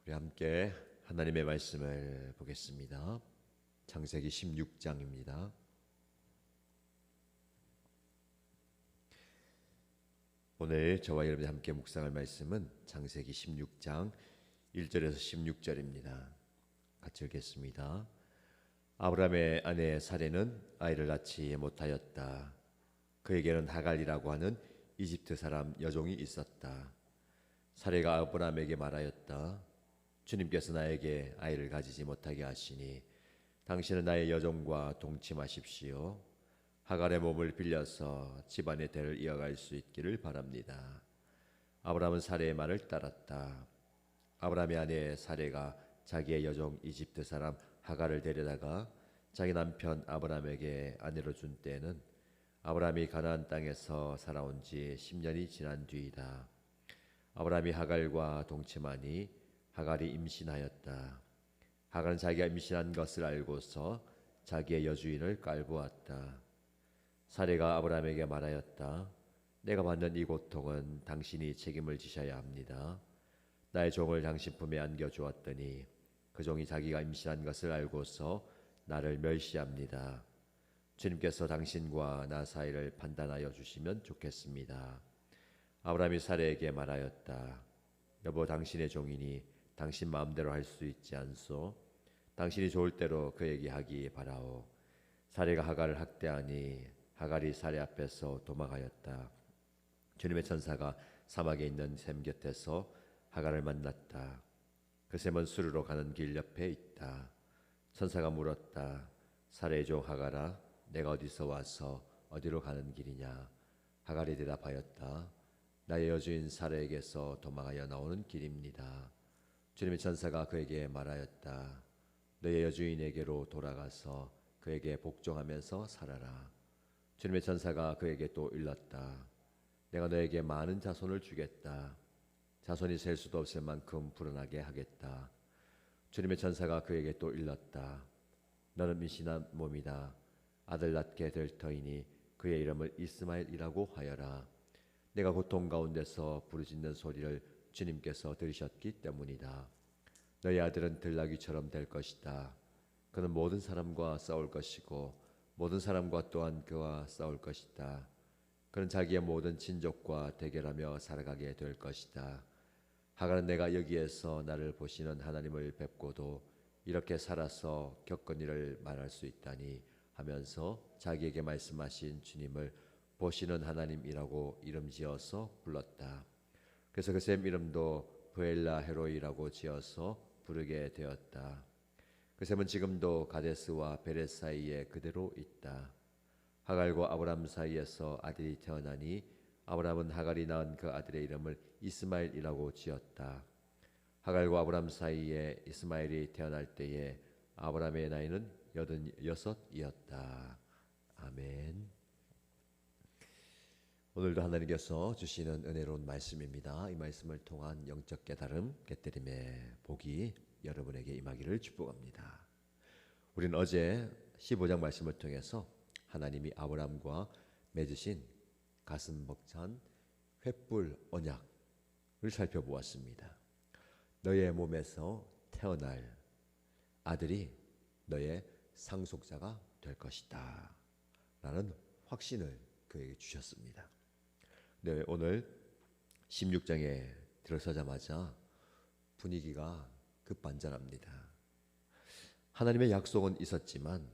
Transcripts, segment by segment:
우리 함께 하나님의 말씀을 보겠습니다. 창세기 16장입니다. 오늘 저와 여러분이 함께 묵상할 말씀은 창세기 16장 1절에서 16절입니다. 같이 읽겠습니다. 아브라함의 아내 사레는 아이를 낳지 못하였다. 그에게는 하갈이라고 하는 이집트 사람 여종이 있었다. 사레가 아브라함에게 말하였다. 주님께서 나에게 아이를 가지지 못하게 하시니 당신은 나의 여종과 동침하십시오. 하갈의 몸을 빌려서 집안의 대를 이어갈 수 있기를 바랍니다. 아브라함은 사레의 말을 따랐다. 아브라함의 아내 사레가 자기의 여종 이집트 사람 하갈을 데려다가 자기 남편 아브라함에게 아내로 준 때에는 아브라함이 가나안 땅에서 살아온 지 10년이 지난 뒤이다. 아브라함이 하갈과 동침하니 하갈이 임신하였다. 하갈은 자기가 임신한 것을 알고서 자기의 여주인을 깔보았다. 사레가 아브라함에게 말하였다. 내가 받는 이 고통은 당신이 책임을 지셔야 합니다. 나의 종을 당신 품에 안겨주었더니 그 종이 자기가 임신한 것을 알고서 나를 멸시합니다. 주님께서 당신과 나 사이를 판단하여 주시면 좋겠습니다. 아브라함이 사레에게 말하였다. 여보, 당신의 종이니 당신 마음대로 할 수 있지 않소? 당신이 좋을 대로 그에게 하기 바라오. 사레가 하갈을 학대하니 하갈이 사레 앞에서 도망하였다. 주님의 천사가 사막에 있는 샘 곁에서 하갈을 만났다. 그 샘은 수르로 가는 길 옆에 있다. 천사가 물었다. 사레의 종 하갈아, 내가 어디서 와서 어디로 가는 길이냐? 하갈이 대답하였다. 나의 여주인 사레에게서 도망하여 나오는 길입니다. 주님의 천사가 그에게 말하였다. 너의 여주인에게로 돌아가서 그에게 복종하면서 살아라. 주님의 천사가 그에게 또 일렀다. 내가 너에게 많은 자손을 주겠다. 자손이 셀 수도 없을 만큼 불어나게 하겠다. 주님의 천사가 그에게 또 일렀다. 너는 미신한 몸이다. 아들 낳게 될 터이니 그의 이름을 이스마엘이라고 하여라. 내가 고통 가운데서 부르짖는 소리를 주님께서 들으셨기 때문이다. 너희 아들은 들나귀처럼 될 것이다. 그는 모든 사람과 싸울 것이고 모든 사람과 또한 그와 싸울 것이다. 그는 자기의 모든 친족과 대결하며 살아가게 될 것이다. 하갈은 내가 여기에서 나를 보시는 하나님을 뵙고도 이렇게 살아서 겪은 일을 말할 수 있다니 하면서 자기에게 말씀하신 주님을 보시는 하나님이라고 이름지어서 불렀다. 그래서 그 샘 이름도 브엘라 헤로이라고 지어서 부르게 되었다. 그 샘은 지금도 가데스와 베렛 사이에 그대로 있다. 하갈과 아브람 사이에서 아들이 태어나니 아브람은 하갈이 낳은 그 아들의 이름을 이스마엘이라고 지었다. 하갈과 아브람 사이에 이스마엘이 태어날 때에 아브람의 나이는 86이었다. 아멘. 오늘도 하나님께서 주시는 은혜로운 말씀입니다. 이 말씀을 통한 영적 깨달음, 깨뜨림의 복이 여러분에게 임하기를 축복합니다. 우리는 어제 15장 말씀을 통해서 하나님이 아브람과 맺으신 가슴 벅찬 횃불 언약을 살펴보았습니다. 너의 몸에서 태어날 아들이 너의 상속자가 될 것이다 라는 확신을 그에게 주셨습니다. 네, 오늘 16장에 들어서자마자 분위기가 급반전합니다. 하나님의 약속은 있었지만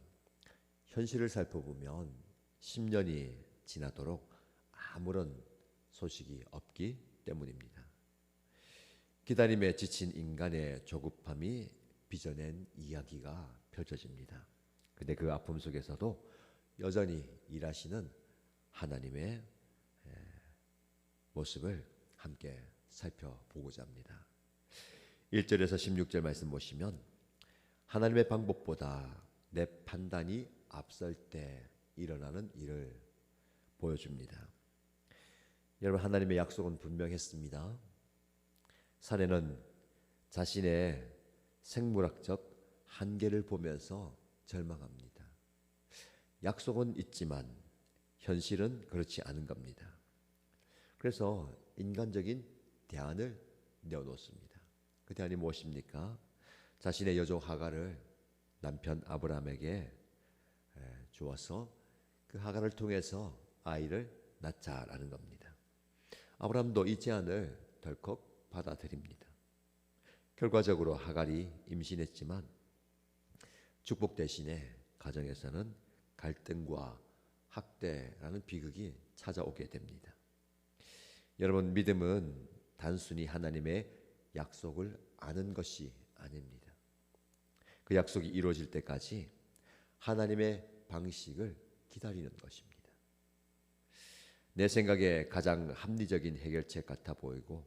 현실을 살펴보면 10년이 지나도록 아무런 소식이 없기 때문입니다. 기다림에 지친 인간의 조급함이 빚어낸 이야기가 펼쳐집니다. 근데 그 아픔 속에서도 여전히 일하시는 하나님의 모습을 함께 살펴보고자 합니다. 1절에서 16절 말씀 보시면 하나님의 방법보다 내 판단이 앞설 때 일어나는 일을 보여줍니다. 여러분, 하나님의 약속은 분명했습니다. 사례는 자신의 생물학적 한계를 보면서 절망합니다. 약속은 있지만 현실은 그렇지 않은 겁니다. 그래서 인간적인 대안을 내어놓습니다. 그 대안이 무엇입니까? 자신의 여종 하갈을 남편 아브라함에게 주어서 그 하갈을 통해서 아이를 낳자라는 겁니다. 아브라함도 이 제안을 덜컥 받아들입니다. 결과적으로 하갈이 임신했지만 축복 대신에 가정에서는 갈등과 학대라는 비극이 찾아오게 됩니다. 여러분, 믿음은 단순히 하나님의 약속을 아는 것이 아닙니다. 그 약속이 이루어질 때까지 하나님의 방식을 기다리는 것입니다. 내 생각에 가장 합리적인 해결책 같아 보이고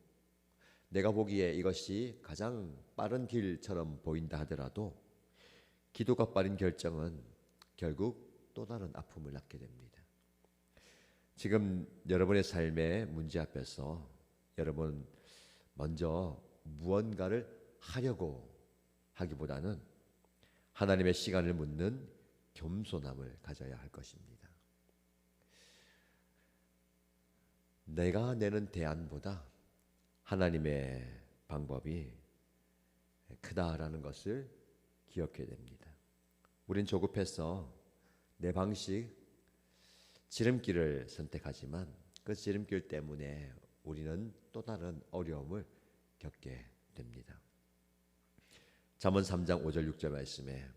내가 보기에 이것이 가장 빠른 길처럼 보인다 하더라도 기도가 빠른 결정은 결국 또 다른 아픔을 낳게 됩니다. 지금 여러분의 삶의 문제 앞에서 여러분 먼저 무언가를 하려고 하기보다는 하나님의 시간을 묻는 겸손함을 가져야 할 것입니다. 내가 내는 대안보다 하나님의 방법이 크다라는 것을 기억해야 됩니다. 우린 조급해서 내 방식, 지름길을 선택하지만 그 지름길 때문에 우리는 또 다른 어려움을 겪게 됩니다. 잠언 3장 5절 6절 말씀에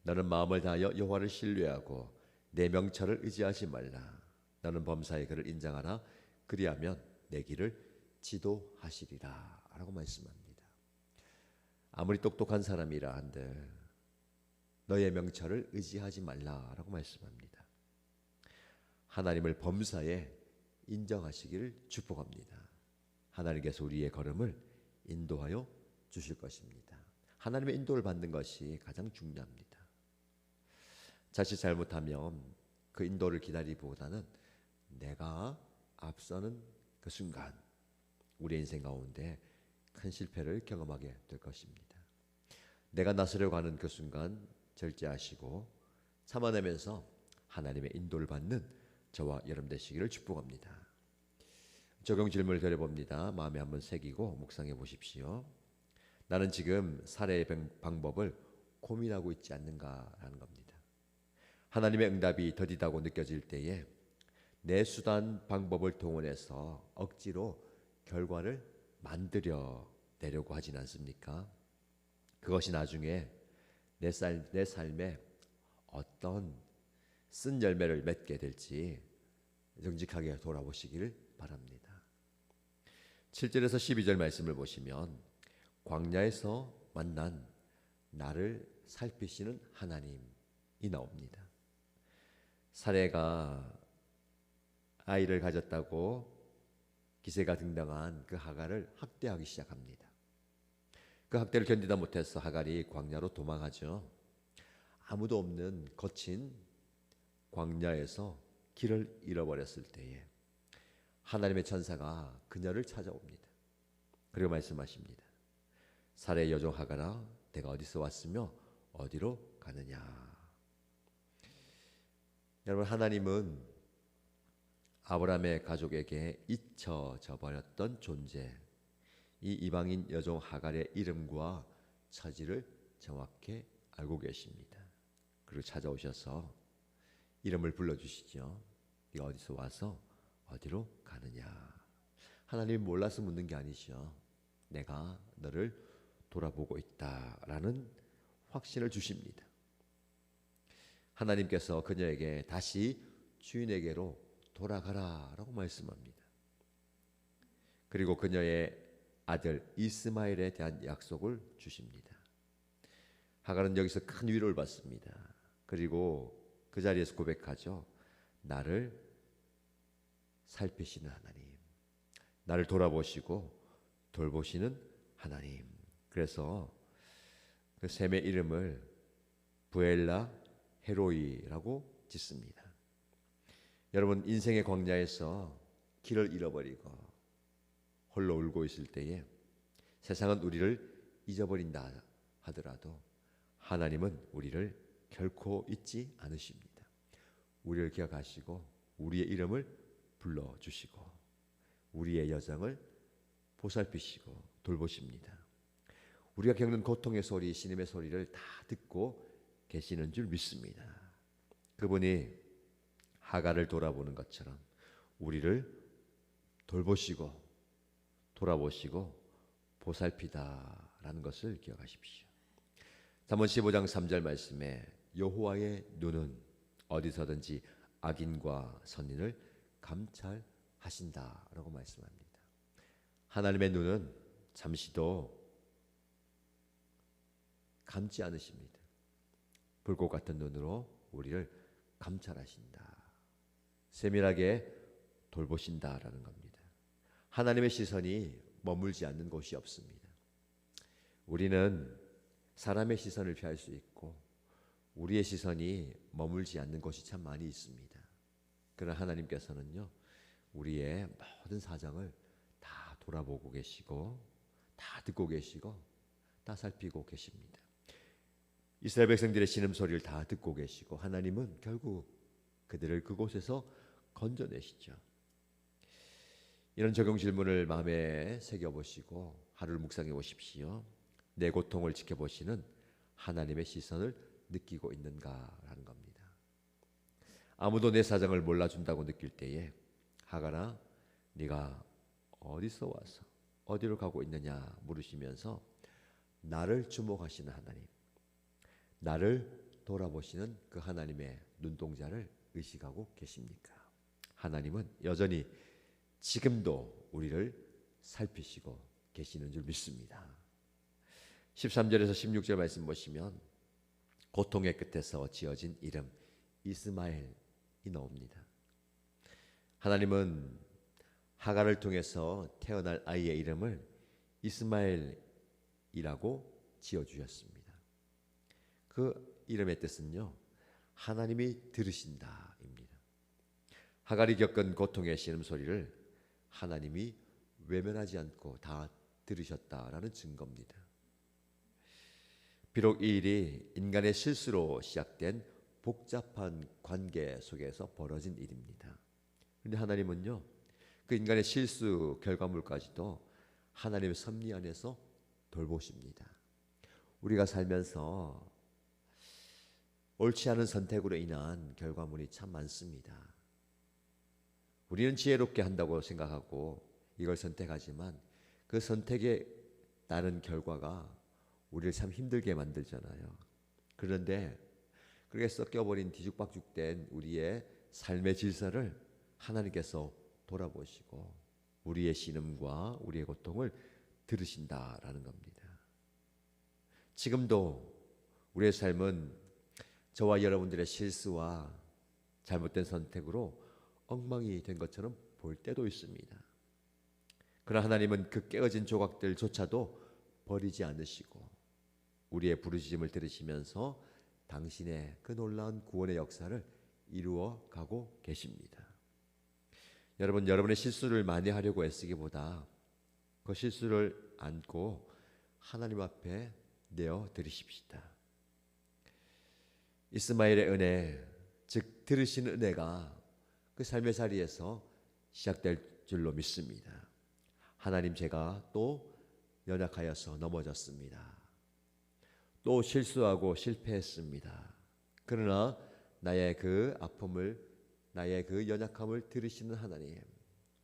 너는 마음을 다하여 여호와를 신뢰하고 내 명철을 의지하지 말라. 너는 범사에 그를 인정하라. 그리하면 내 길을 지도하시리라 라고 말씀합니다. 아무리 똑똑한 사람이라 한들 너의 명철을 의지하지 말라라고 말씀합니다. 하나님을 범사에 인정하시기를 축복합니다. 하나님께서 우리의 걸음을 인도하여 주실 것입니다. 하나님의 인도를 받는 것이 가장 중요합니다. 자칫 잘못하면 그 인도를 기다리기보다는 내가 앞서는 그 순간 우리 인생 가운데 큰 실패를 경험하게 될 것입니다. 내가 나서려고 하는 그 순간 절제하시고 참아내면서 하나님의 인도를 받는 저와 여러분 되시기를 축복합니다. 적용 질문을 드려봅니다. 마음에 한번 새기고 묵상해 보십시오. 나는 지금 살해의 방법을 고민하고 있지 않는가라는 겁니다. 하나님의 응답이 더디다고 느껴질 때에 내 수단 방법을 동원해서 억지로 결과를 만들어 내려고 하진 않습니까? 그것이 나중에 내 삶에 어떤 쓴 열매를 맺게 될지 정직하게 돌아보시기를 바랍니다. 7절에서 12절 말씀을 보시면 광야에서 만난 나를 살피시는 하나님이 나옵니다. 사례가 아이를 가졌다고 기세가 등등한 그 하갈을 학대하기 시작합니다. 그 학대를 견디다 못해서 하갈이 광야로 도망하죠. 아무도 없는 거친 광야에서 길을 잃어버렸을 때에 하나님의 천사가 그녀를 찾아옵니다. 그리고 말씀하십니다. 사례 여종 하갈아, 내가 어디서 왔으며 어디로 가느냐. 여러분, 하나님은 아브라함의 가족에게 잊혀져 버렸던 존재, 이 이방인 여종 하갈의 이름과 처지를 정확히 알고 계십니다. 그리고 찾아오셔서 이름을 불러주시죠. 네가 어디서 와서 어디로 가느냐. 하나님이 몰라서 묻는 게 아니죠. 내가 너를 돌아보고 있다라는 확신을 주십니다. 하나님께서 그녀에게 다시 주인에게로 돌아가라라고 말씀합니다. 그리고 그녀의 아들 이스마엘에 대한 약속을 주십니다. 하갈은 여기서 큰 위로를 받습니다. 그리고 그 자리에서 고백하죠. 나를 살피시는 하나님, 나를 돌아보시고 돌보시는 하나님. 그래서 그 셈의 이름을 부엘라 헤로이라고 짓습니다. 여러분, 인생의 광야에서 길을 잃어버리고 홀로 울고 있을 때에 세상은 우리를 잊어버린다 하더라도 하나님은 우리를 결코 잊지 않으십니다. 우리를 기억하시고 우리의 이름을 불러주시고 우리의 여정을 보살피시고 돌보십니다. 우리가 겪는 고통의 소리, 신음의 소리를 다 듣고 계시는 줄 믿습니다. 그분이 하갈을 돌아보는 것처럼 우리를 돌보시고 돌아보시고 보살피다라는 것을 기억하십시오. 잠언 15장 3절 말씀에 여호와의 눈은 어디서든지 악인과 선인을 감찰하신다라고 말씀합니다. 하나님의 눈은 잠시도 감지 않으십니다. 불꽃 같은 눈으로 우리를 감찰하신다. 세밀하게 돌보신다라는 겁니다. 하나님의 시선이 머물지 않는 곳이 없습니다. 우리는 사람의 시선을 피할 수 있고 우리의 시선이 머물지 않는 곳이 참 많이 있습니다. 그러나 하나님께서는요, 우리의 모든 사정을 다 돌아보고 계시고 다 듣고 계시고 다 살피고 계십니다. 이스라엘 백성들의 신음소리를 다 듣고 계시고 하나님은 결국 그들을 그곳에서 건져내시죠. 이런 적용 질문을 마음에 새겨보시고 하루를 묵상해 보십시오. 내 고통을 지켜보시는 하나님의 시선을 느끼고 있는가라는 겁니다. 아무도 내 사정을 몰라준다고 느낄 때에 하갈아, 네가 어디서 와서 어디로 가고 있느냐 물으시면서 나를 주목하시는 하나님, 나를 돌아보시는 그 하나님의 눈동자를 의식하고 계십니까? 하나님은 여전히 지금도 우리를 살피시고 계시는 줄 믿습니다. 13절에서 16절 말씀 보시면 고통의 끝에서 지어진 이름 이스마엘이 나옵니다. 하나님은 하갈을 통해서 태어날 아이의 이름을 이스마엘이라고 지어주셨습니다. 그 이름의 뜻은요, 하나님이 들으신다입니다. 하갈이 겪은 고통의 신음소리를 하나님이 외면하지 않고 다 들으셨다라는 증거입니다. 비록 이 일이 인간의 실수로 시작된 복잡한 관계 속에서 벌어진 일입니다. 그런데 하나님은요, 그 인간의 실수 결과물까지도 하나님의 섭리 안에서 돌보십니다. 우리가 살면서 옳지 않은 선택으로 인한 결과물이 참 많습니다. 우리는 지혜롭게 한다고 생각하고 이걸 선택하지만 그 선택에 따른 결과가 우리를 참 힘들게 만들잖아요. 그런데 그렇게 섞여버린 뒤죽박죽된 우리의 삶의 질서를 하나님께서 돌아보시고 우리의 신음과 우리의 고통을 들으신다라는 겁니다. 지금도 우리의 삶은 저와 여러분들의 실수와 잘못된 선택으로 엉망이 된 것처럼 보일 때도 있습니다. 그러나 하나님은 그 깨어진 조각들조차도 버리지 않으시고 우리의 부르짖음을 들으시면서 당신의 그 놀라운 구원의 역사를 이루어 가고 계십니다. 여러분, 여러분의 실수를 만회하려고 애쓰기보다 그 실수를 안고 하나님 앞에 내어 드리십시다. 이스마엘의 은혜, 즉 들으시는 은혜가 그 삶의 자리에서 시작될 줄로 믿습니다. 하나님, 제가 또 연약하여서 넘어졌습니다. 또 실수하고 실패했습니다. 그러나 나의 그 아픔을, 나의 그 연약함을 들으시는 하나님,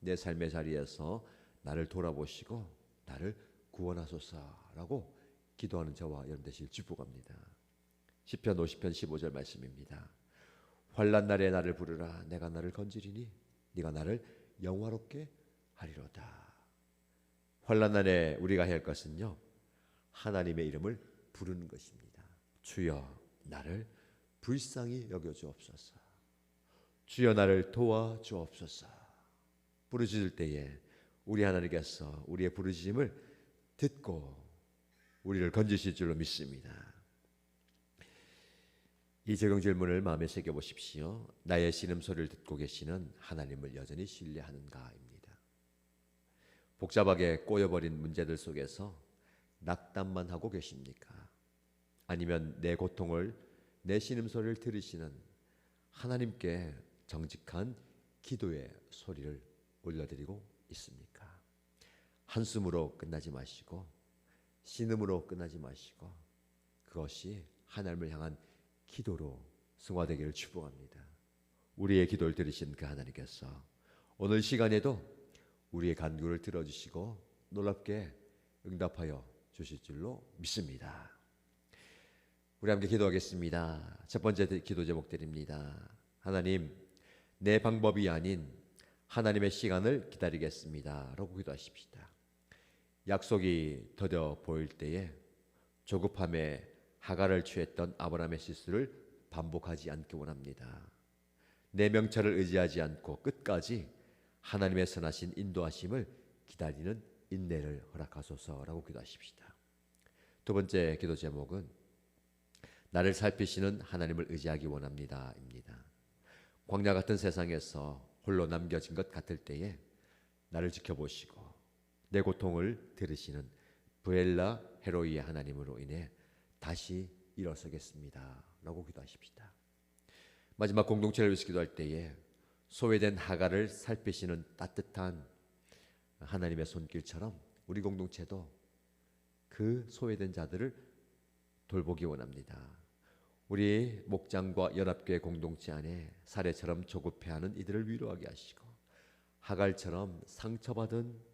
내 삶의 자리에서 나를 돌아보시고 나를 구원하소서라고 기도하는 저와 여러분 되시길 축복합니다. 시편 50편 15절 말씀입니다. 환난 날에 나를 부르라. 내가 나를 건지리니 네가 나를 영화롭게 하리로다. 환난 날에 우리가 해야 할 것은요, 하나님의 이름을 부르는 것입니다. 주여 나를 불쌍히 여겨주옵소서. 주여 나를 도와주옵소서. 부르짖을 때에 우리 하나님께서 우리의 부르짖음을 듣고 우리를 건지실 줄로 믿습니다. 이 적용 질문을 마음에 새겨보십시오. 나의 신음소리를 듣고 계시는 하나님을 여전히 신뢰하는가입니다. 복잡하게 꼬여버린 문제들 속에서 낙담만 하고 계십니까? 아니면 내 고통을, 내 신음소리를 들으시는 하나님께 정직한 기도의 소리를 올려드리고 있습니까? 한숨으로 끝나지 마시고 신음으로 끝나지 마시고 그것이 하나님을 향한 기도로 승화되기를 축복합니다. 우리의 기도를 들으신 그 하나님께서 오늘 시간에도 우리의 간구를 들어주시고 놀랍게 응답하여 주실 줄로 믿습니다. 우리 함께 기도하겠습니다. 첫 번째 기도 제목 드립니다. 하나님, 내 방법이 아닌 하나님의 시간을 기다리겠습니다 라고 기도하십시다. 약속이 더뎌 보일 때에 조급함에 하갈을 취했던 아브라함의 실수를 반복하지 않기 원합니다. 내 명철을 의지하지 않고 끝까지 하나님의 선하신 인도하심을 기다리는 인내를 허락하소서라고 기도하십시다. 두 번째 기도 제목은 나를 살피시는 하나님을 의지하기 원합니다 입니다. 광야 같은 세상에서 홀로 남겨진 것 같을 때에 나를 지켜보시고 내 고통을 들으시는 브엘라 헤로이의 하나님으로 인해 다시 일어서겠습니다 라고 기도하십시다. 마지막 공동체를 위해서 기도할 때에 소외된 하갈을 살피시는 따뜻한 하나님의 손길처럼 우리 공동체도 그 소외된 자들을 돌보기 원합니다. 우리 목장과 연합교회 공동체 안에 사례처럼 조급해하는 이들을 위로하게 하시고 하갈처럼 상처받은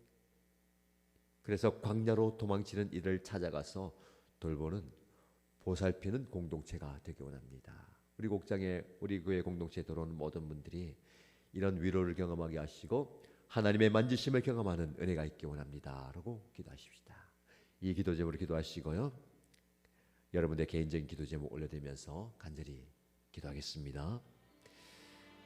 그래서 광야로 도망치는 이들을 찾아가서 돌보는 보살피는 공동체가 되기 원합니다. 우리 목장에 우리 교회 공동체에 들어오는 모든 분들이 이런 위로를 경험하게 하시고 하나님의 만지심을 경험하는 은혜가 있기 원합니다 라고 기도하십시다. 이 기도 제목으로 기도하시고요. 여러분의 개인적인 기도 제목 올려드리면서 간절히 기도하겠습니다.